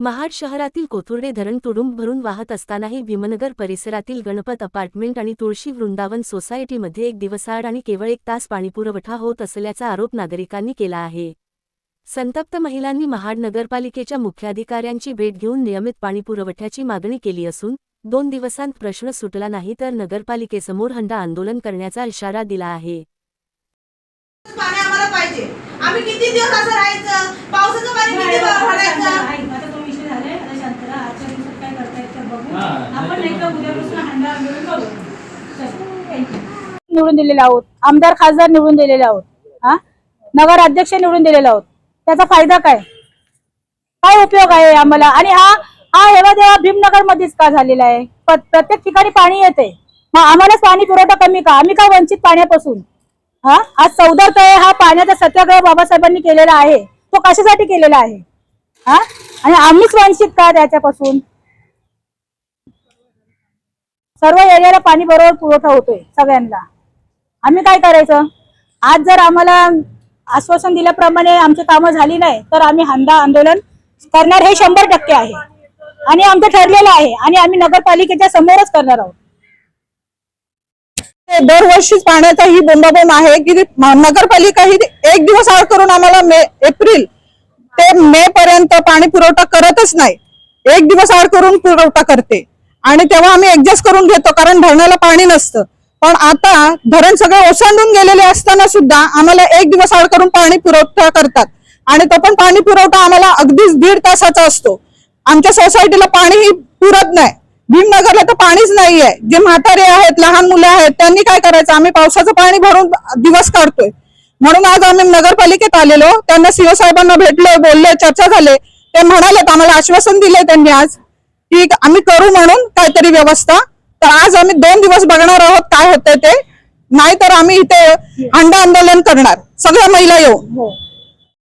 महाड शहरातील कोथुर्डे धरण तुडुंब भरून वाहत असतानाही भीमनगर परिसरातील गणपत अपार्टमेंट आणि तुळशी वृंदावन सोसायटीमध्ये एक दिवसाआड आणि केवळ 1 तास पाणीपुरवठा होत असल्याचा आरोप नागरिकांनी केला आहे। संतप्त महिलांनी महाड नगरपालिकेच्या मुख्याधिकाऱ्यांची भेट घेऊन नियमित पाणीपुरवठ्याची मागणी केली असून 2 दिवसांत प्रश्न सुटला नाही तर नगरपालिकेसमोर हंडा आंदोलन करण्याचा इशारा दिला आहे। पाणी आम्हाला पाहिजे। आम्ही किती दिवस असं राहायचं? पावसाचं पाणी किती भरायचं? आता तो विषय झालाय, आता शांतरा आजच्या दिवसात काय करता येतं बघू। आपण नाही तर उद्यापासून हंडा आंदोलन करू। निवडून दिलेले आहोत, आमदार खासदार निवडून दिलेले आहोत, नगर अध्यक्ष निवडून दिलेले आहोत। त्याचा फायदा काय काय उपयोग आहे आम्हाला? आणि हा हेवा देवा भीमनगर मध्येच का झालेला आहे? प्रत्येक ठिकाणी पाणी येते, मग आम्हालाच पाणी पुरवठा कमी का? आम्ही का वंचित पाण्यापासून? आज 14 तळे हा पाण्याचा सत्याग्रह बाबासाहेबांनी केलेला आहे, तो कशासाठी केलेला आहे? आणि आम्हीच वंचित का त्याच्यापासून? सर्व एरियाला पाणी बरोबर पुरवठा होतोय सगळ्यांना, आम्ही काय करायचं? आज जर आम्हाला आश्वासन दिल्याप्रमाणे आमची कामं झाली नाही तर आम्ही हंडा आंदोलन करणार, हे 100% आहे आणि आमचं ठरलेलं आहे आणि आम्ही नगरपालिकेच्या समोरच करणार आहोत। दरवर्षीच पाण्याचा ही बोंबाबोंब आहे की नगरपालिका ही 1 दिवस आड करून आम्हाला एप्रिल ते मे पर्यंत पाणी पुरवठा करतच नाही, 1 दिवस आड करून पुरवठा करते आणि तेव्हा आम्ही ऍडजस्ट करून घेतो कारण धरणाला पाणी नसतं। पण आता धरण सगळे ओसंडून गेलेले असताना सुद्धा आम्हाला 1 दिवस आड करून पाणी पुरवठा करतात आणि तो पण पाणी पुरवठा आम्हाला अगदीच 1.5 तासाचा असतो। आमच्या सोसायटीला पाणीही पुरत नाही, भीमनगरला तर पाणीच नाहीये। जे म्हातारे आहेत, लहान मुलं आहेत, त्यांनी काय करायचं? आम्ही पावसाचं पाणी भरून दिवस काढतोय। म्हणून आज आम्ही नगरपालिकेत आलेलो, त्यांना सीओ साहेबांना भेटलो, बोलले, चर्चा झाले। ते म्हणाले, आम्हाला आश्वासन दिले त्यांनी आज की आम्ही करू म्हणून काहीतरी व्यवस्था। तर आज आम्ही 2 दिवस बघणार आहोत काय होतंय ते, नाहीतर आम्ही इथे हंडा आंदोलन करणार, सगळ्या महिला येऊन।